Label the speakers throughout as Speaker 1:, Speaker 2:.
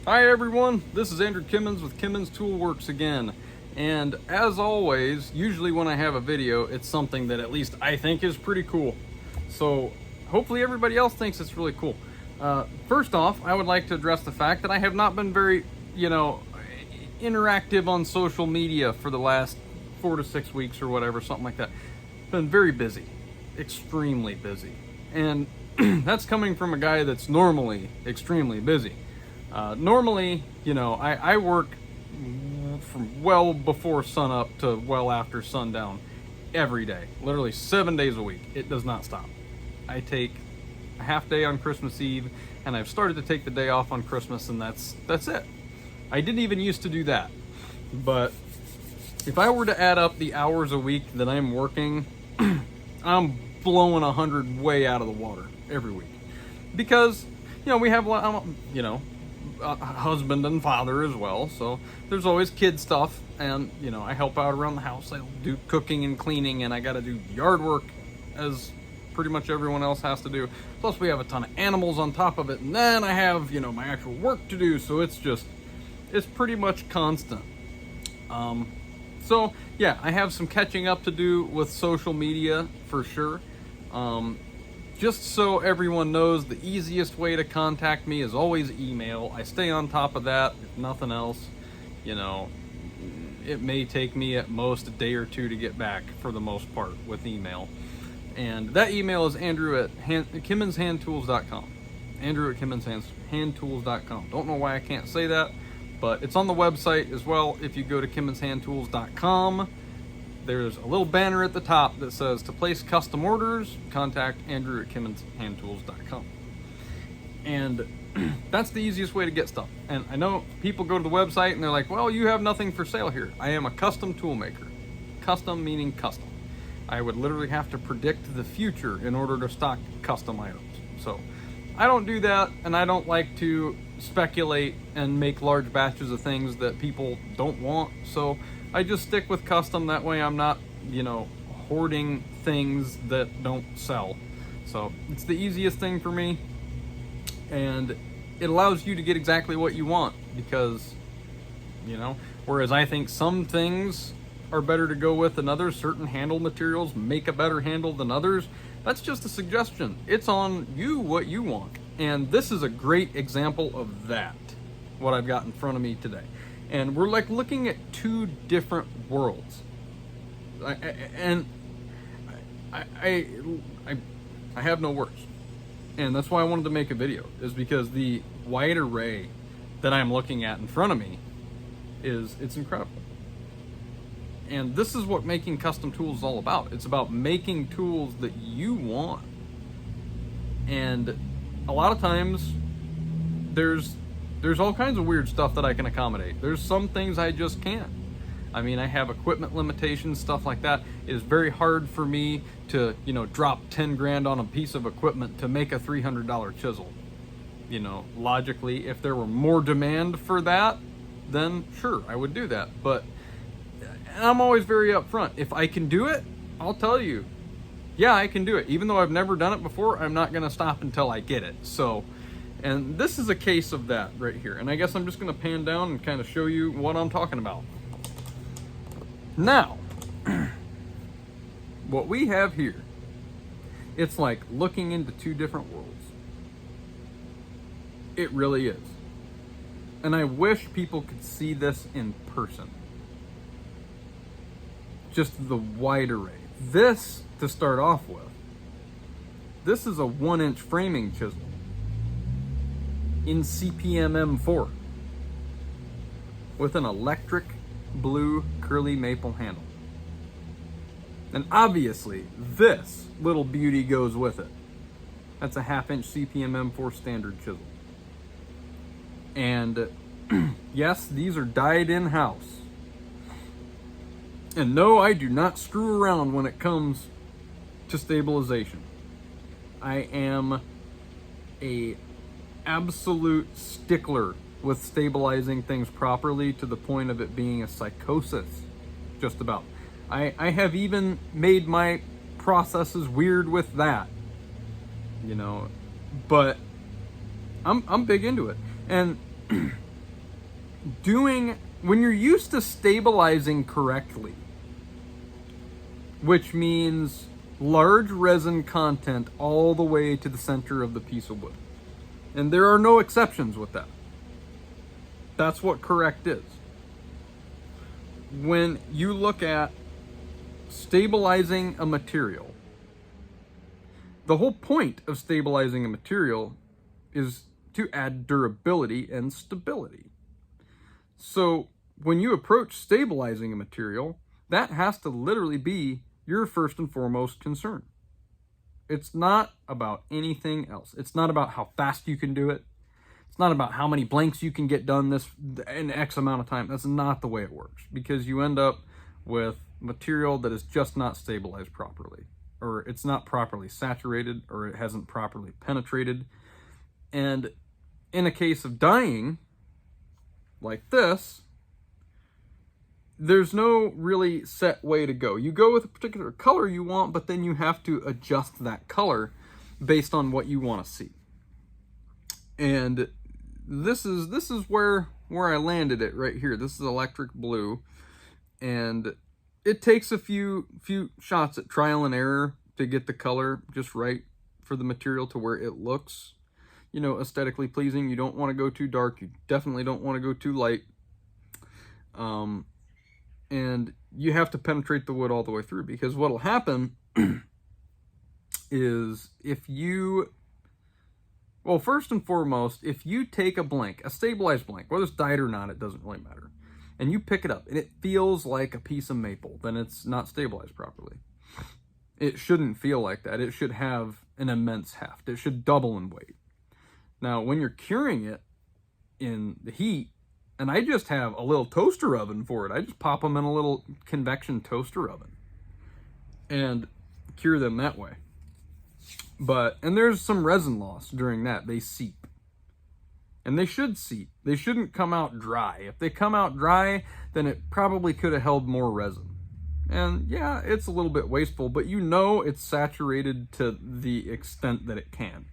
Speaker 1: Hi everyone, this is Andrew Kimmons with Kimmons Tool Works again. And as always, usually when I have a video, it's something that at least I think is pretty cool. So hopefully everybody else thinks it's really cool. First off, I would like to address the fact that I have not been very, interactive on social media for the last 4 to 6 weeks or whatever, something like that. Been very busy, extremely busy. And that's coming from a guy that's normally extremely busy. Normally, I work from well before sunup to well after sundown every day, literally 7 days a week. It does not stop. I take a half day on Christmas Eve, and I've started to take the day off on Christmas, and that's it. I didn't even used to do that, but if I were to add up the hours a week that I'm working, I'm blowing 100 way out of the water every week, because we have a husband and father as well, so there's always kid stuff, and I help out around the house. I do cooking and cleaning, and I got to do yard work as pretty much everyone else has to do. Plus we have a ton of animals on top of it, and then I have my actual work to do, so it's pretty much constant. So yeah, I have some catching up to do with social media for sure. Just so everyone knows, the easiest way to contact me is always email. I stay on top of that, if nothing else. It may take me at most a day or two to get back for the most part with email. And that email is andrew@kimmonshandtools.com. andrew@kimmonshandtools.com. Don't know why I can't say that, but it's on the website as well. If you go to kimmonshandtools.com, there's a little banner at the top that says to place custom orders, contact andrew@kimmonshandtools.com. And that's the easiest way to get stuff. And I know people go to the website and they're like, well, you have nothing for sale here. I am a custom tool maker. Custom meaning custom. I would literally have to predict the future in order to stock custom items. So I don't do that, and I don't like to speculate and make large batches of things that people don't want. So I just stick with custom. That way I'm not, hoarding things that don't sell. So it's the easiest thing for me, and it allows you to get exactly what you want, because, whereas I think some things are better to go with than others, certain handle materials make a better handle than others. That's just a suggestion. It's on you what you want. And this is a great example of that, what I've got in front of me today. And we're like looking at two different worlds. I have no words. And that's why I wanted to make a video, is because the wide array that I'm looking at in front of me it's incredible. And this is what making custom tools is all about. It's about making tools that you want. And a lot of times there's all kinds of weird stuff that I can accommodate. There's some things I just can't. I mean, I have equipment limitations, stuff like that. It is very hard for me to, drop 10 grand on a piece of equipment to make a $300 chisel. Logically, if there were more demand for that, then sure, I would do that. But I'm always very upfront. If I can do it, I'll tell you, yeah, I can do it. Even though I've never done it before, I'm not going to stop until I get it. So, and this is a case of that right here. And I guess I'm just going to pan down and kind of show you what I'm talking about. Now, what we have here, it's like looking into two different worlds. It really is. And I wish people could see this in person. Just the wide array. This, to start off with, this is a 1-inch framing chisel in CPM M4 with an electric blue curly maple handle. And obviously this little beauty goes with it. That's a 1/2-inch CPM M4 standard chisel. And yes, these are dyed in-house. And no, I do not screw around when it comes to stabilization. I am a absolute stickler with stabilizing things properly, to the point of it being a psychosis, just about. I have even made my processes weird with that, but I'm big into it. And when you're used to stabilizing correctly, which means large resin content all the way to the center of the piece of wood. And there are no exceptions with that. That's what correct is. When you look at stabilizing a material, the whole point of stabilizing a material is to add durability and stability. So when you approach stabilizing a material, that has to literally be your first and foremost concern. It's not about anything else. It's not about how fast you can do it. It's not about how many blanks you can get done in X amount of time. That's not the way it works, because you end up with material that is just not stabilized properly, or it's not properly saturated, or it hasn't properly penetrated. And in a case of dyeing like this, there's no really set way to go. You go with a particular color you want, but then you have to adjust that color based on what you want to see. And this is where I landed it right here. This is electric blue, and it takes a few shots at trial and error to get the color just right for the material to where it looks, aesthetically pleasing. You don't want to go too dark. You definitely don't want to go too light. And you have to penetrate the wood all the way through, because what'll happen is first and foremost, if you take a blank, a stabilized blank, whether it's dyed or not, it doesn't really matter, and you pick it up and it feels like a piece of maple, then it's not stabilized properly. It shouldn't feel like that. It should have an immense heft. It should double in weight. Now, when you're curing it in the heat, and I just have a little toaster oven for it. I just pop them in a little convection toaster oven and cure them that way. And there's some resin loss during that. They seep. And they should seep. They shouldn't come out dry. If they come out dry, then it probably could have held more resin. And yeah, it's a little bit wasteful, but it's saturated to the extent that it can.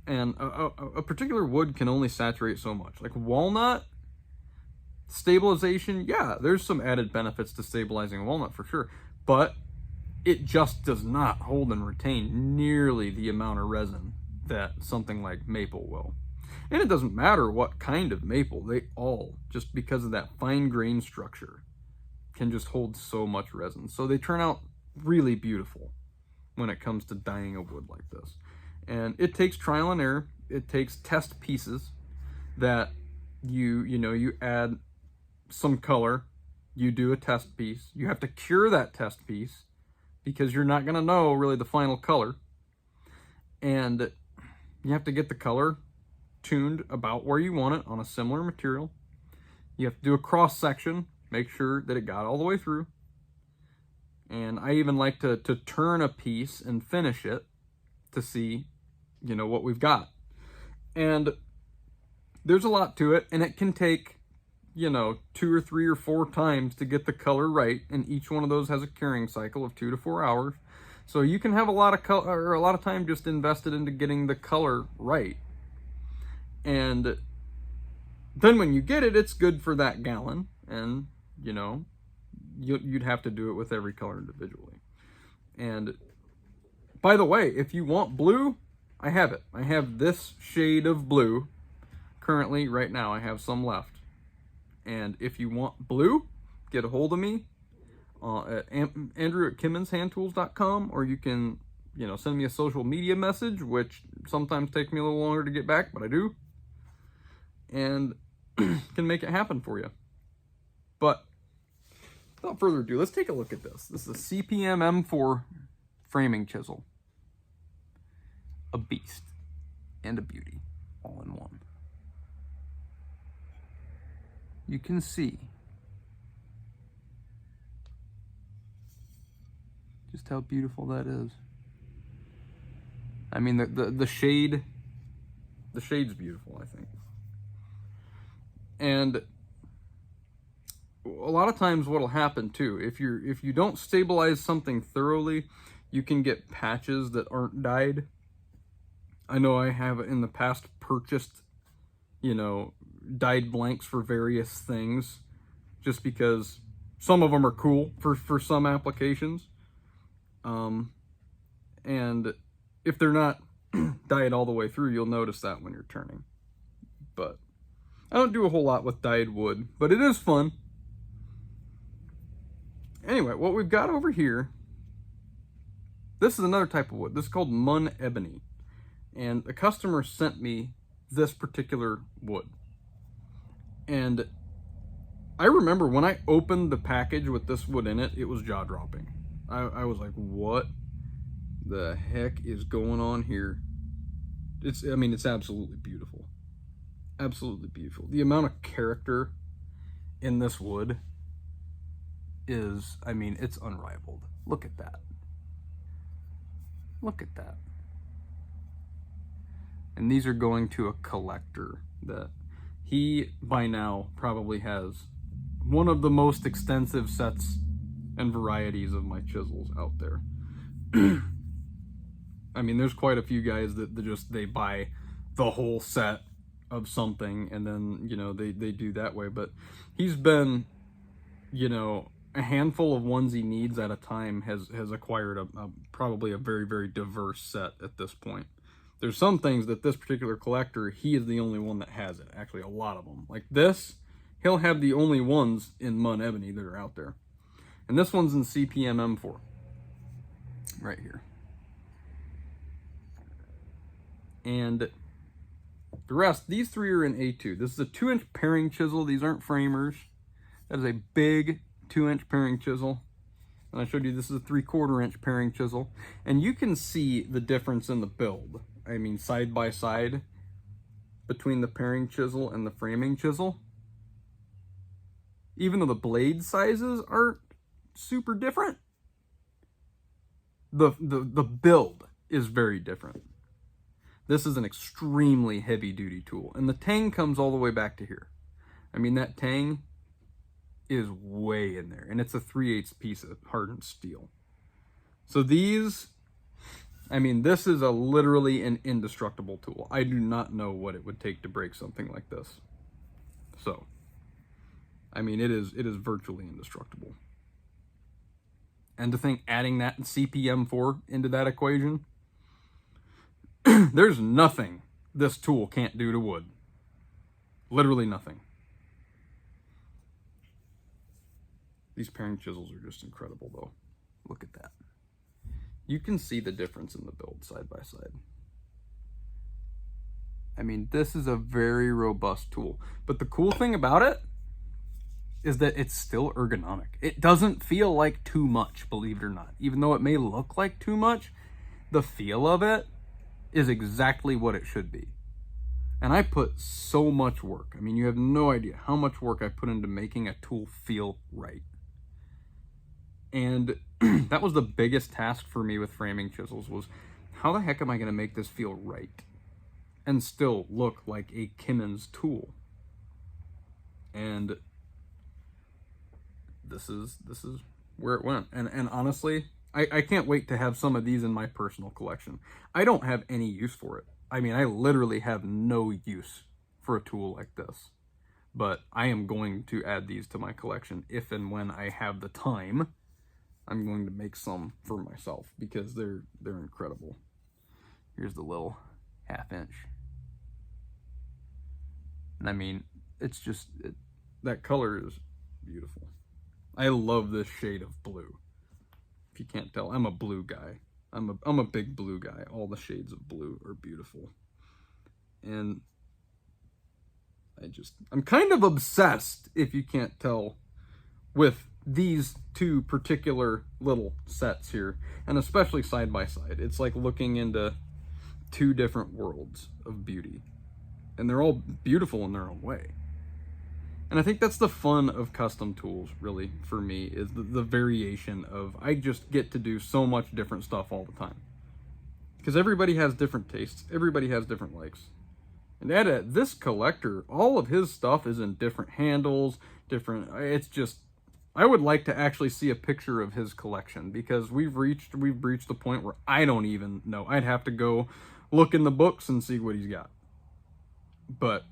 Speaker 1: And a particular wood can only saturate so much. Like walnut, stabilization, yeah, there's some added benefits to stabilizing a walnut for sure, but it just does not hold and retain nearly the amount of resin that something like maple will. And it doesn't matter what kind of maple, they all, just because of that fine grain structure, can just hold so much resin. So they turn out really beautiful when it comes to dyeing a wood like this. And it takes trial and error. It takes test pieces that you add some color, you do a test piece, you have to cure that test piece, because you're not going to know really the final color, and you have to get the color tuned about where you want it on a similar material. You have to do a cross section, make sure that it got all the way through, and I even like to turn a piece and finish it to see what we've got. And there's a lot to it, and it can take 2 or 3 or 4 times to get the color right, and each one of those has a curing cycle of 2 to 4 hours. So you can have a lot of color, or a lot of time just invested into getting the color right. And then when you get it, it's good for that gallon, and you'd have to do it with every color individually. And by the way, if you want blue, I have it. I have this shade of blue currently right now. I have some left. And if you want blue, get a hold of me at Andrew@KimmonsHandTools.com, or you can, send me a social media message, which sometimes takes me a little longer to get back, but I do, and can make it happen for you. But without further ado, let's take a look at this. This is a CPM M4 framing chisel. A beast and a beauty all in one. You can see just how beautiful that is. I mean, the shade's beautiful, I think. And a lot of times what'll happen too, if you don't stabilize something thoroughly, you can get patches that aren't dyed. I know I have in the past purchased you know, dyed blanks for various things, just because some of them are cool for some applications. And if they're not dyed all the way through, you'll notice that when you're turning. But I don't do a whole lot with dyed wood, but it is fun. Anyway, what we've got over here, this is another type of wood. This is called Mun Ebony. And the customer sent me this particular wood. And I remember when I opened the package with this wood in it, it was jaw-dropping. I was like, what the heck is going on here? It's absolutely beautiful. Absolutely beautiful. The amount of character in this wood is, it's unrivaled. Look at that. Look at that. And these are going to a collector that he, by now, probably has one of the most extensive sets and varieties of my chisels out there. There's quite a few guys that they buy the whole set of something and then, they do that way. But he's been, a handful of ones he needs at a time has acquired probably a very, very diverse set at this point. There's some things that this particular collector, he is the only one that has it. Actually, a lot of them. Like this, he'll have the only ones in Mun Ebony that are out there. And this one's in CPM M4. Right here. And the rest, these three are in A2. This is a 2-inch paring chisel. These aren't framers. That is a big 2-inch paring chisel. And I showed you this is a 3/4-inch paring chisel. And you can see the difference in the build. Side by side between the paring chisel and the framing chisel. Even though the blade sizes aren't super different, the build is very different. This is an extremely heavy duty tool. And the tang comes all the way back to here. That tang is way in there. And it's a 3/8 piece of hardened steel. So these, this is literally an indestructible tool. I do not know what it would take to break something like this. So, it is virtually indestructible. And to think adding that CPM M4 into that equation, there's nothing this tool can't do to wood. Literally nothing. These paring chisels are just incredible though. Look at that. You can see the difference in the build side by side. This is a very robust tool. But the cool thing about it is that it's still ergonomic. It doesn't feel like too much, believe it or not. Even though it may look like too much, the feel of it is exactly what it should be. And I put so much work. You have no idea how much work I put into making a tool feel right. And that was the biggest task for me with framing chisels, was how the heck am I going to make this feel right and still look like a Kimmins tool? And this is where it went. And honestly, I can't wait to have some of these in my personal collection. I don't have any use for it. I literally have no use for a tool like this. But I am going to add these to my collection if and when I have the time. I'm going to make some for myself because they're incredible. Here's the little 1/2 inch. And it's just, that color is beautiful. I love this shade of blue. If you can't tell, I'm a blue guy. I'm a big blue guy. All the shades of blue are beautiful. And I'm kind of obsessed, if you can't tell, with these two particular little sets here, and especially side by side. It's like looking into two different worlds of beauty, and they're all beautiful in their own way. And I think that's the fun of custom tools, really, for me, is the variation of, I just get to do so much different stuff all the time. Because everybody has different tastes, everybody has different likes. And this collector, all of his stuff is in different handles, it's just, I would like to actually see a picture of his collection, because we've reached the point where I don't even know. I'd have to go look in the books and see what he's got. But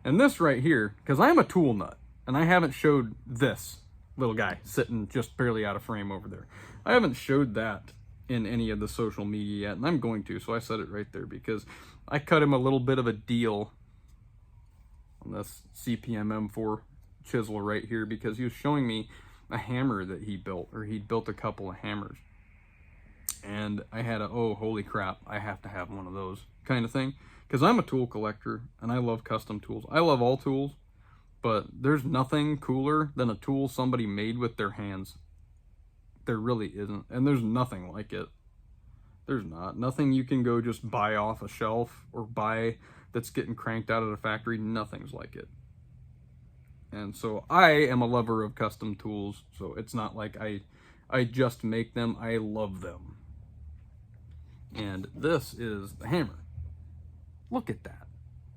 Speaker 1: And this right here, because I'm a tool nut, and I haven't showed this little guy sitting just barely out of frame over there. I haven't showed that in any of the social media yet, and I'm going to, so I said it right there because I cut him a little bit of a deal on this CPM M4 chisel right here because he was showing me a hammer that he built, or he'd built a couple of hammers. And I had a, oh, holy crap, I have to have one of those kind of thing. Because I'm a tool collector, and I love custom tools. I love all tools, but there's nothing cooler than a tool somebody made with their hands. There really isn't. And there's nothing like it. There's not. Nothing you can go just buy off a shelf or buy that's getting cranked out of the factory. Nothing's like it. And so I am a lover of custom tools. So it's not like I just make them. I love them. And this is the hammer. Look at that.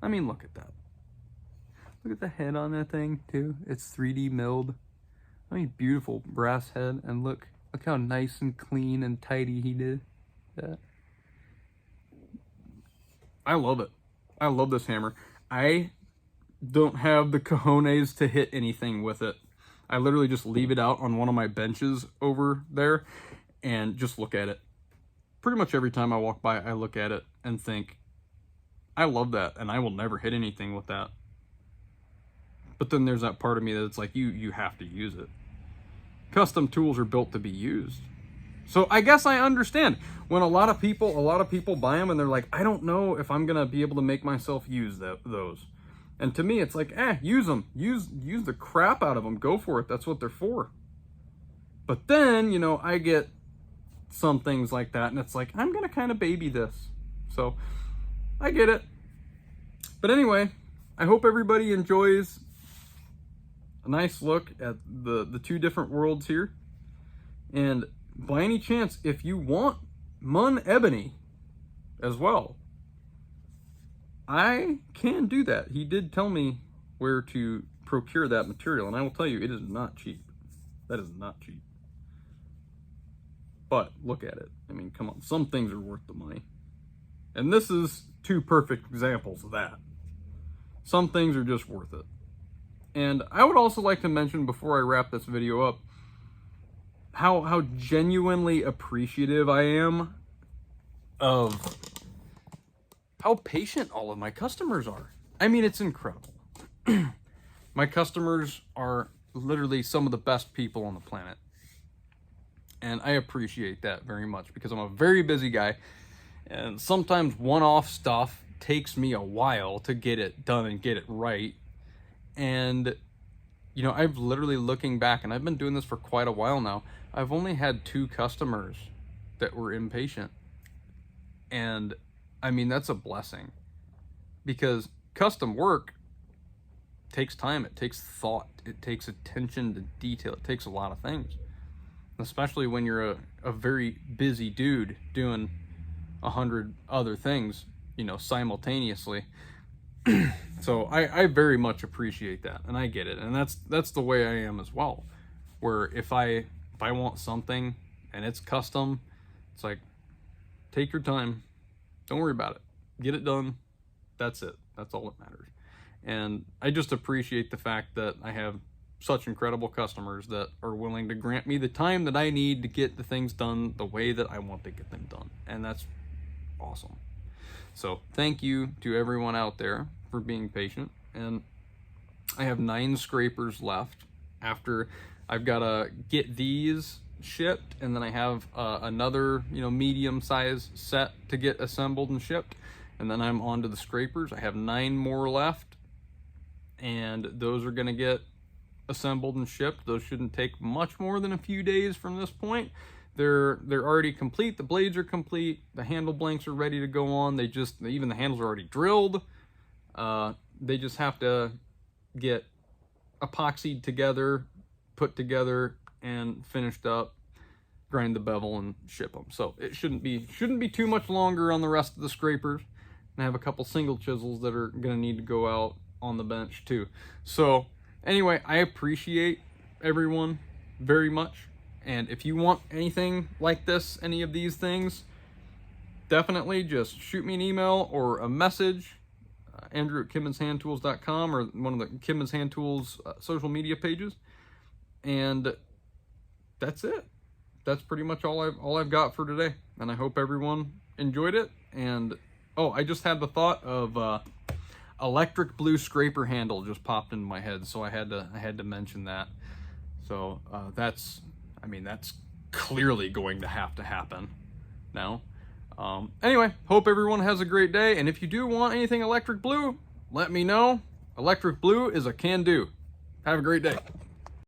Speaker 1: I mean, look at that. Look at the head on that thing, too. It's 3D milled. I mean, beautiful brass head. And look how nice and clean and tidy he did that. I love it. I love this hammer. I don't have the cojones to hit anything with it. I literally just leave it out on one of my benches over there and just look at it. Pretty much every time I walk by, I look at it and think, I love that, and I will never hit anything with that. But then there's that part of me that's like, you have to use it. Custom tools are built to be used. So I guess I understand when a lot of people buy them and they're like, I don't know if I'm gonna be able to make myself use those. And to me, it's like, use them, use the crap out of them, go for it. That's what they're for. But then, you know, I get some things like that, and it's like, I'm gonna kind of baby this. So I get it. But anyway, I hope everybody enjoys a nice look at the two different worlds here. And by any chance, if you want Mun Ebony as well, I can do that. He did tell me where to procure that material, and I will tell you, it is not cheap. That is not cheap. But look at it. I mean, come on. Some things are worth the money. And this is two perfect examples of that. Some things are just worth it. And I would also like to mention before I wrap this video up how genuinely appreciative I am of how patient all of my customers are. I mean, it's incredible. My customers are literally some of the best people on the planet. And I appreciate that very much because I'm a very busy guy. And sometimes one-off stuff takes me a while to get it done and get it right. And, you know, I've literally looking back, and I've been doing this for quite a while now, I've only had 2 customers that were impatient. And, I mean, that's a blessing. Because custom work takes time, it takes thought, it takes attention to detail, it takes a lot of things. Especially when you're a very busy dude doing 100 other things, you know, simultaneously. So I very much appreciate that, and I get it, and that's the way I am as well. Where if I want something and it's custom, it's like, take your time, don't worry about it, get it done. That's it. That's all that matters. And I just appreciate the fact that I have such incredible customers that are willing to grant me the time that I need to get the things done the way that I want to get them done. And that's awesome. So thank you to everyone out there for being patient. And I have 9 scrapers left after I've got to get these shipped, and then I have another, you know, medium size set to get assembled and shipped, and then I'm on to the scrapers. I have 9 more left, and those are going to get assembled and shipped. Those shouldn't take much more than a few days from this point. They're already complete. The blades are complete. The handle blanks are ready to go on. Even the handles are already drilled. They just have to get epoxied together, put together, and finished up, grind the bevel, and ship them. So it shouldn't be too much longer on the rest of the scrapers. And I have a couple single chisels that are going to need to go out on the bench too. So anyway, I appreciate everyone very much. And if you want anything like this, any of these things, definitely just shoot me an email or a message. Andrew at kimmonshandtools.com or one of the Kimmons Hand Tools social media pages. And that's it. That's pretty much all I've got for today. And I hope everyone enjoyed it. And oh, I just had the thought of electric blue scraper handle just popped into my head, so I had to mention that. So that's clearly going to happen now. Anyway, hope everyone has a great day, and if you do want anything electric blue, let me know. Electric blue is a can do. Have a great day.